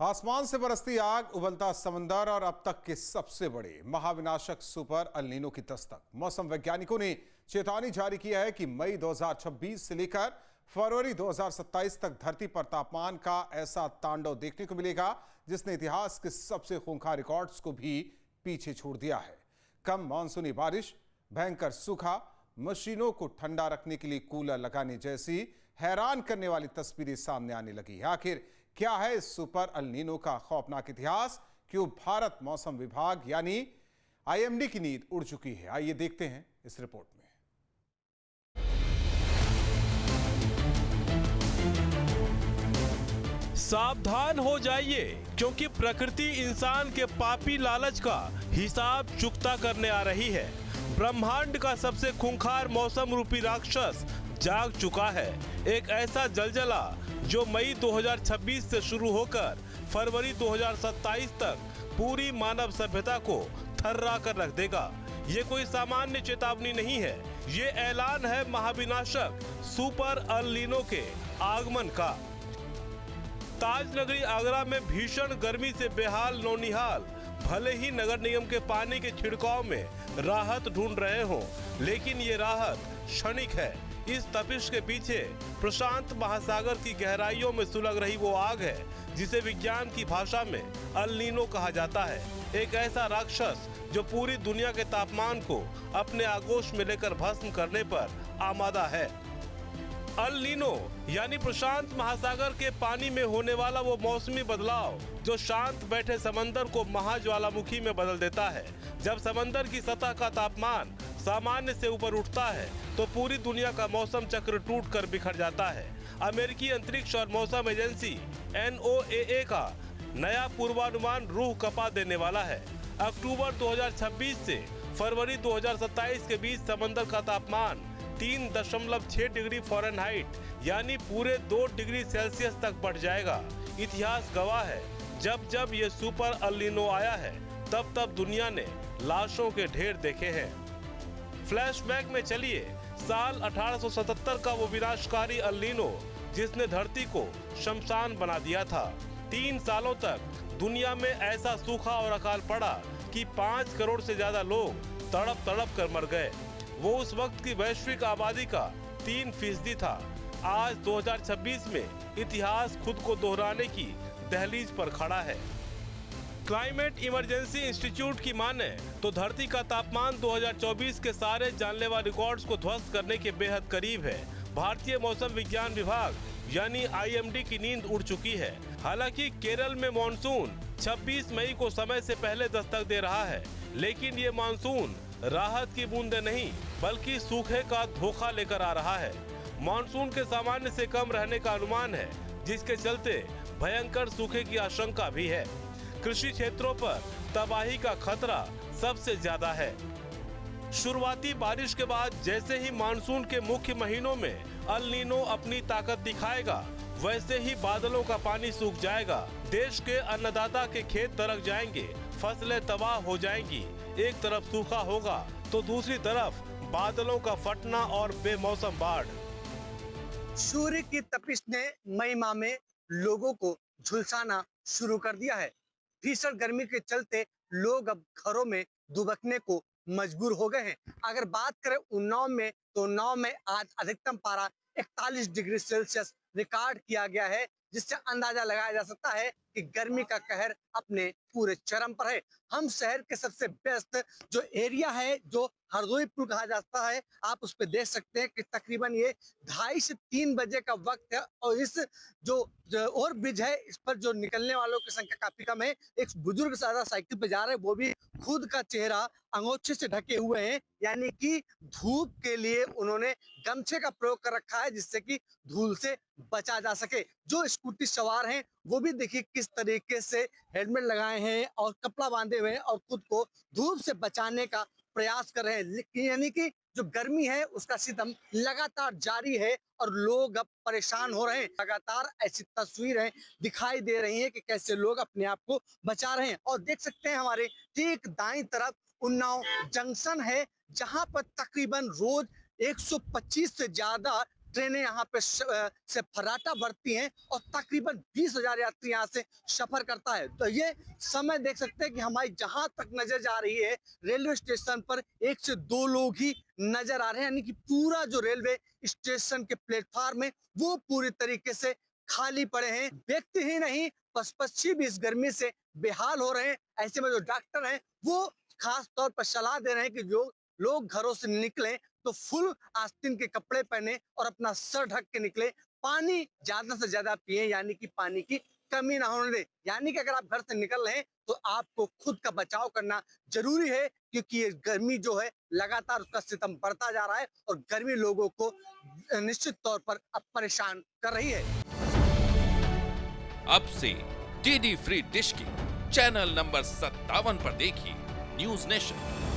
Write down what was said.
आसमान से बरसती आग, उबलता समंदर और अब तक के सबसे बड़े महाविनाशक सुपर अल नीनो की दस्तक। मौसम वैज्ञानिकों ने चेतावनी जारी किया है कि मई 2026 से लेकर फरवरी 2027 तक धरती पर तापमान का ऐसा तांडव देखने को मिलेगा जिसने इतिहास के सबसे खूंखार रिकॉर्ड्स को भी पीछे छोड़ दिया है। कम मानसूनी बारिश, भयंकर सूखा, मशीनों को ठंडा रखने के लिए कूलर लगाने जैसी हैरान करने वाली तस्वीरें सामने आने लगी है। आखिर क्या है इस सुपर अल नीनो का खौफनाक इतिहास? क्यों भारत मौसम विभाग यानी आईएमडी की नींद उड़ चुकी है? आइए देखते हैं इस रिपोर्ट में। सावधान हो जाइए, क्योंकि प्रकृति इंसान के पापी लालच का हिसाब चुकता करने आ रही है। ब्रह्मांड का सबसे खूंखार मौसम रूपी राक्षस जाग चुका है। एक ऐसा जलजला जो मई 2026 से शुरू होकर फरवरी 2027 तक पूरी मानव सभ्यता को थर्रा कर रख देगा। ये कोई सामान्य चेतावनी नहीं है, ये ऐलान है महाविनाशक सुपर अल नीनो के आगमन का। ताज नगरी आगरा में भीषण गर्मी से बेहाल नौनिहाल भले ही नगर निगम के पानी के छिड़काव में राहत ढूंढ रहे हों, लेकिन ये राहत क्षणिक है। इस तपिश के पीछे प्रशांत महासागर की गहराइयों में सुलग रही वो आग है जिसे विज्ञान की भाषा में अल नीनो कहा जाता है। एक ऐसा राक्षस जो पूरी दुनिया के तापमान को अपने आगोश में लेकर भस्म करने पर आमादा है। अल नीनो यानी प्रशांत महासागर के पानी में होने वाला वो मौसमी बदलाव जो शांत बैठे समंदर को महाज्वालामुखी में बदल देता है। जब समंदर की सतह का तापमान सामान्य से ऊपर उठता है तो पूरी दुनिया का मौसम चक्र टूटकर बिखर जाता है। अमेरिकी अंतरिक्ष और मौसम एजेंसी NOAA का नया पूर्वानुमान रूह कपा देने वाला है। अक्टूबर 2026 से फरवरी 2027 के बीच समंदर का तापमान 3.6 डिग्री फ़ारेनहाइट यानी पूरे 2 डिग्री सेल्सियस तक बढ़ जाएगा। इतिहास गवाह है, जब जब ये सुपर अल नीनो आया है तब तब दुनिया ने लाशों के ढेर देखे हैं। फ्लैशबैक में चलिए साल 1877 का वो विनाशकारी अल नीनो जिसने धरती को शमशान बना दिया था। 3 सालों तक दुनिया में ऐसा सूखा और अकाल पड़ा कि 5 करोड़ से ज्यादा लोग तड़प तड़प कर मर गए। वो उस वक्त की वैश्विक आबादी का 3% था। आज 2026 में इतिहास खुद को दोहराने की दहलीज पर खड़ा है। क्लाइमेट इमरजेंसी इंस्टीट्यूट की माने तो धरती का तापमान 2024 के सारे जानलेवा रिकॉर्ड्स को ध्वस्त करने के बेहद करीब है। भारतीय मौसम विज्ञान विभाग यानी आईएमडी की नींद उड़ चुकी है। हालांकि केरल में मानसून 26 मई को समय से पहले दस्तक दे रहा है, लेकिन ये मानसून राहत की बूंदे नहीं बल्कि सूखे का धोखा लेकर आ रहा है। मानसून के सामान्य से कम रहने का अनुमान है, जिसके चलते भयंकर सूखे की आशंका भी है। कृषि क्षेत्रों पर तबाही का खतरा सबसे ज्यादा है। शुरुआती बारिश के बाद जैसे ही मानसून के मुख्य महीनों में अल नीनो अपनी ताकत दिखाएगा, वैसे ही बादलों का पानी सूख जाएगा। देश के अन्नदाता के खेत दरक जाएंगे, फसलें तबाह हो जाएंगी। एक तरफ सूखा होगा तो दूसरी तरफ बादलों का फटना और बेमौसम बाढ़। सूर्य की तपिश ने मई माह में लोगों को झुलसाना शुरू कर दिया है। भीषण गर्मी के चलते लोग अब घरों में दुबकने को मजबूर हो गए हैं। अगर बात करें उन्नाव में, तो उन्नाव में आज अधिकतम पारा 41 डिग्री सेल्सियस रिकॉर्ड किया गया है, जिससे अंदाजा लगाया जा सकता है कि गर्मी का कहर अपने पूरे चरम पर है। हम शहर के सबसे व्यस्त जो एरिया है, जो हरदोईपुर कहा जाता है, आप उस पर देख सकते हैं कि तकरीबन ये 2:30 से 3 बजे का वक्त है और इस जो ओवर ब्रिज है, इस पर जो निकलने वालों की संख्या काफी कम है। एक बुजुर्ग सादा साइकिल पे जा रहे हैं, वो भी खुद का चेहरा अंगोछे से ढके हुए हैं, यानी कि धूप के लिए उन्होंने गमछे का प्रयोग कर रखा है जिससे कि धूल से बचा जा सके। जो स्कूटी सवार हैं वो भी देखिए किस तरीके से हेलमेट लगाए हैं और कपड़ा बांधे हुए हैं और खुद को धूप से बचाने का प्रयास कर रहे हैं। यानी कि जो गर्मी है उसका सितम लगातार जारी है और लोग अब परेशान हो रहे हैं। लगातार ऐसी तस्वीरें दिखाई दे रही हैं कि कैसे लोग अपने आप को बचा रहे हैं। और देख सकते हैं हमारे ठीक दाईं तरफ उन्नाव जंक्शन है, जहां पर तकरीबन रोज 125 से ज्यादा ट्रेनें यहाँ पे से फर्राटा भरती हैं और तकरीबन 20,000 यात्री यहाँ से सफर करता है। तो ये समय देख सकते हैं कि हमारी जहां तक नजर जा रही है, रेलवे स्टेशन पर 1 से 2 लोग ही नजर आ रहे हैं, यानी कि पूरा जो रेलवे स्टेशन के प्लेटफार्म है वो पूरी तरीके से खाली पड़े हैं। व्यक्ति ही नहीं, पशु-पक्षी भी इस गर्मी से बेहाल हो रहे हैं। ऐसे में जो डॉक्टर हैं वो खास तौर पर सलाह दे रहे हैं कि जो लोग घरों से निकलें तो फुल आस्तीन के कपड़े पहने और अपना सर ढक के निकले। पानी ज्यादा से ज्यादा पिए, यानी कि पानी की कमी ना होने दे। यानी कि अगर आप घर से निकल रहे हैं तो आपको खुद का बचाव करना जरूरी है, क्योंकि ये गर्मी जो है लगातार उसका सितम बढ़ता जा रहा है और गर्मी लोगों को निश्चित तौर पर अब परेशान कर रही है। अब से डीडी फ्री डिश की चैनल नंबर 57 पर देखिए न्यूज नेशन।